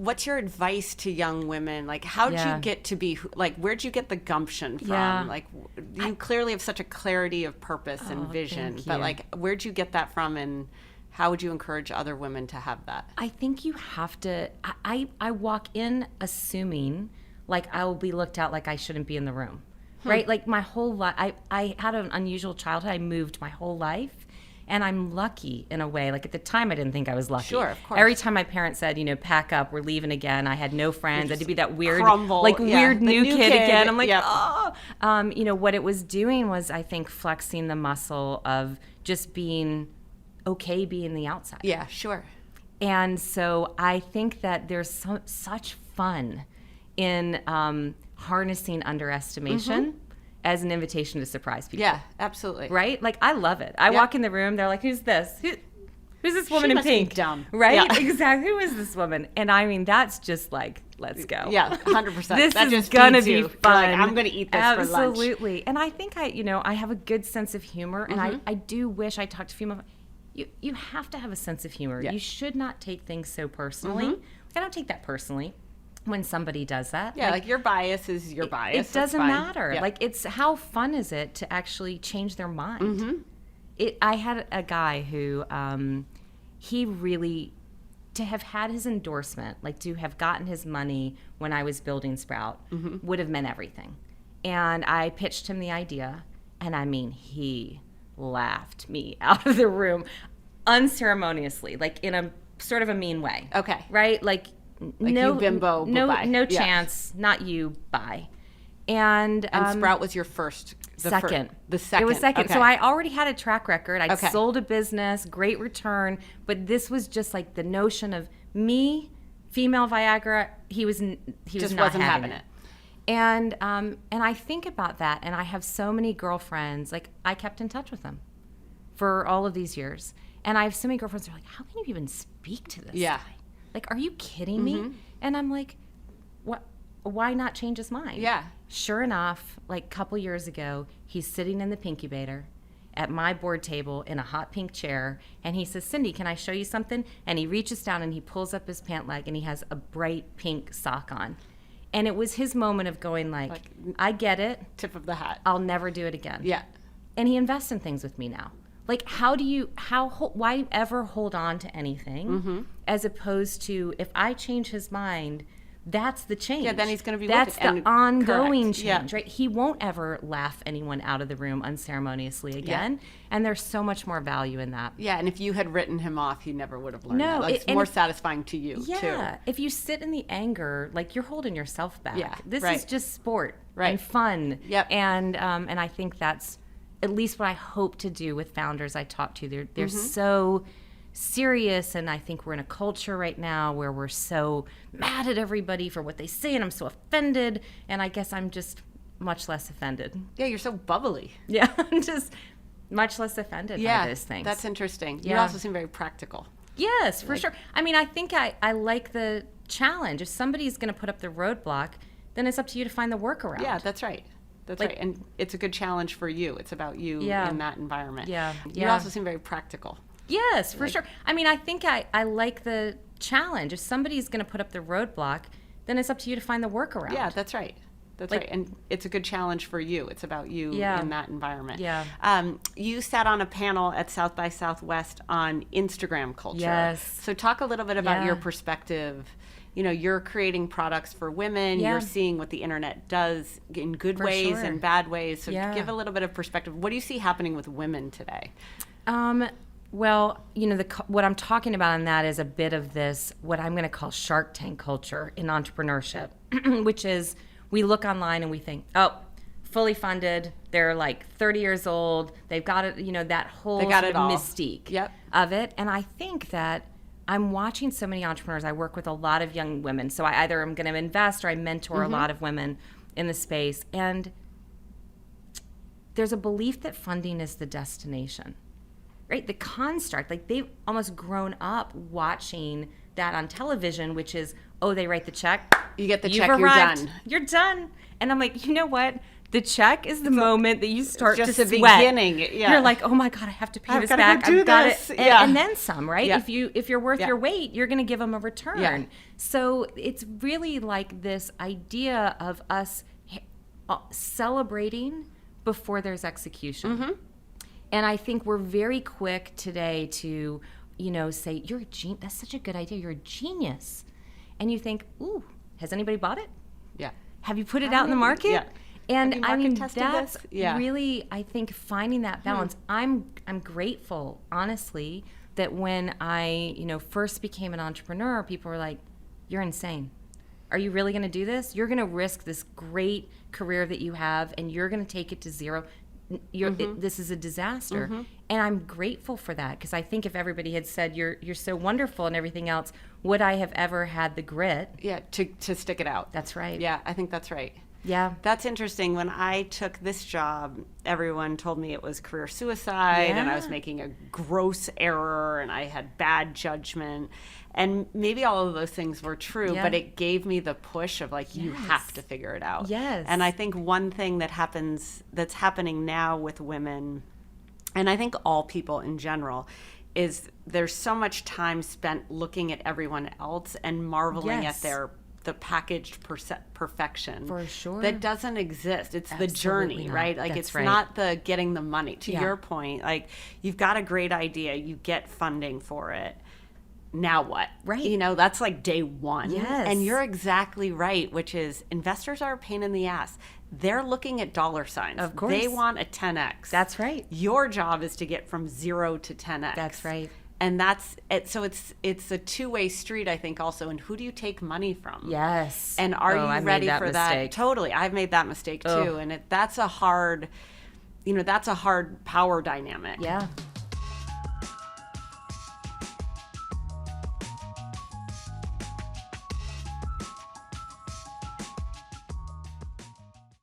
what's your advice to young women? Like, how'd you get to be, like, where'd you get the gumption from? Yeah. Like, you clearly have such a clarity of purpose and vision, but like, where'd you get that from, and how would you encourage other women to have that? I think you have to, I walk in assuming like I will be looked at like I shouldn't be in the room, right? Like my whole life, I had an unusual childhood. I moved my whole life. And I'm lucky in a way. Like at the time, I didn't think I was lucky. Sure, of course. Every time my parents said, pack up, we're leaving again, I had no friends. I had to be that weird, weird new kid again. I'm like, yep. What it was doing was, I think, flexing the muscle of just being okay being the outside. Yeah, sure. And so I think that there's such fun in harnessing underestimation as an invitation to surprise people. Yeah, absolutely. Right? Like, I love it. I walk in the room, they're like, who's this? Who's this woman in pink? Be dumb. Right? Yeah. Exactly. Who is this woman? And I mean, that's just like, let's go. Yeah, 100%. This that is just going to feeds be you. fun. You're like, I'm going to eat this for lunch. Absolutely. And I think I have a good sense of humor. And I do wish I talked to female. You have to have a sense of humor. Yeah. You should not take things so personally. I don't take that personally when somebody does that. Yeah, like your bias is your bias. It doesn't matter. Yeah. Like, it's how fun is it to actually change their mind? I had a guy who he really, to have had his endorsement, like to have gotten his money when I was building Sprout, would have meant everything. And I pitched him the idea, and I mean, he laughed me out of the room unceremoniously, like in a sort of a mean way. Okay. Right? Like no you bimbo, bye-bye. No chance, not you, bye. And Sprout was your first. Second. The second. It was second. Okay. So I already had a track record. I'd Okay. sold a business, great return, but this was just like the notion of me, Female Viagra. He was just not wasn't having it. And I think about that, and I have so many girlfriends. Like, I kept in touch with them for all of these years, and I have so many girlfriends who are like, "How can you even speak to this guy? Like, are you kidding me?" And I'm like, "What? Why not change his mind?" Yeah. Sure enough, like a couple years ago, he's sitting in the pinkubator at my board table in a hot pink chair, and he says, "Cindy, can I show you something?" And he reaches down and he pulls up his pant leg, and he has a bright pink sock on. And it was his moment of going like I get it. Tip of the hat. I'll never do it again. Yeah. And he invests in things with me now. Like, why ever hold on to anything as opposed to, if I change his mind, that's the change. Yeah, then he's going to be That's with it. the ongoing Correct. change, Yeah. right? He won't ever laugh anyone out of the room unceremoniously again. Yeah. And there's so much more value in that. Yeah, and if you had written him off, he never would have learned No, that. Like, it's more satisfying to you, Yeah. too. If you sit in the anger, like, you're holding yourself back. Yeah, This right. is just sport Right. and fun. Yep. And I think that's at least what I hope to do with founders I talk to. They're so serious, and I think we're in a culture right now where we're so mad at everybody for what they say, and I'm so offended, and I guess I'm just much less offended. Yeah, you're so bubbly. Yeah, I'm just much less offended by those things. That's interesting. You Yeah. also seem very practical. Yes, for sure. I mean, I think I like the challenge. If somebody's going to put up the roadblock, then it's up to you to find the workaround. Yeah, that's right. That's right. And it's a good challenge for you. It's about you in that environment. Yeah. You also seem very practical. Yes, for sure. I mean, I think I like the challenge. If somebody's going to put up the roadblock, then it's up to you to find the workaround. Yeah, that's right. That's right. And it's a good challenge for you. It's about you in that environment. Yeah. You sat on a panel at South by Southwest on Instagram culture. Yes. So talk a little bit about Yeah. your perspective. You know, you're creating products for women. Yeah. You're seeing what the internet does in good For ways sure. and bad ways. So Yeah. give a little bit of perspective. What do you see happening with women today? Well, what I'm talking about in that is a bit of this, what I'm going to call Shark Tank culture in entrepreneurship, which is we look online and we think, oh, fully funded, they're like 30 years old, they've got it, that whole got sort it of all. mystique of it. And I think that I'm watching so many entrepreneurs. I work with a lot of young women. So I either am going to invest or I mentor a lot of women in the space. And there's a belief that funding is the destination. Right, the construct, like they've almost grown up watching that on television, which is, oh, they write the check. You get the You've check, arrived, you're done. You're done. And I'm like, you know what? The check is the moment that you start just to the sweat. Beginning. Yeah. You're like, oh my God, I have to pay I've this gotta back. go do I've got this. it. Yeah. And then some, right? Yeah. If you're worth Yeah. your weight, you're going to give them a return. Yeah. So it's really like this idea of us celebrating before there's execution. Mm-hmm. And I think we're very quick today to, say, you're a genius. That's such a good idea. You're a genius. And you think, ooh, has anybody bought it? Yeah. Have you put it out in the market? Yeah. And I mean, tested that's this? Yeah. really, I think, finding that balance. I'm grateful, honestly, that when I, first became an entrepreneur, people were like, you're insane. Are you really going to do this? You're going to risk this great career that you have, and you're going to take it to zero. This is a disaster. Mm-hmm. And I'm grateful for that, because I think if everybody had said, you're so wonderful and everything else, would I have ever had the grit? Yeah, to stick it out. That's right. Yeah, I think that's right. Yeah. That's interesting. When I took this job, everyone told me it was career suicide and I was making a gross error and I had bad judgment. And maybe all of those things were true, but it gave me the push of like, you have to figure it out. Yes. And I think one thing that's happening now with women, and I think all people in general, is there's so much time spent looking at everyone else and marveling at the packaged perfection. For sure. That doesn't exist. It's the journey, not. right? Like, That's it's right. not the getting the money. To your point, like, you've got a great idea, you get funding for it. Now what? Right. That's like day one. Yes. And you're exactly right, which is investors are a pain in the ass. They're looking at dollar signs. Of course. They want a 10x. That's right. Your job is to get from 0 to 10x. That's right. And that's it. So it's a two-way street, I think, also. And who do you take money from? Yes. And are you I ready made for mistake. that? Totally. I've made that mistake too. And that's a hard power dynamic. Yeah.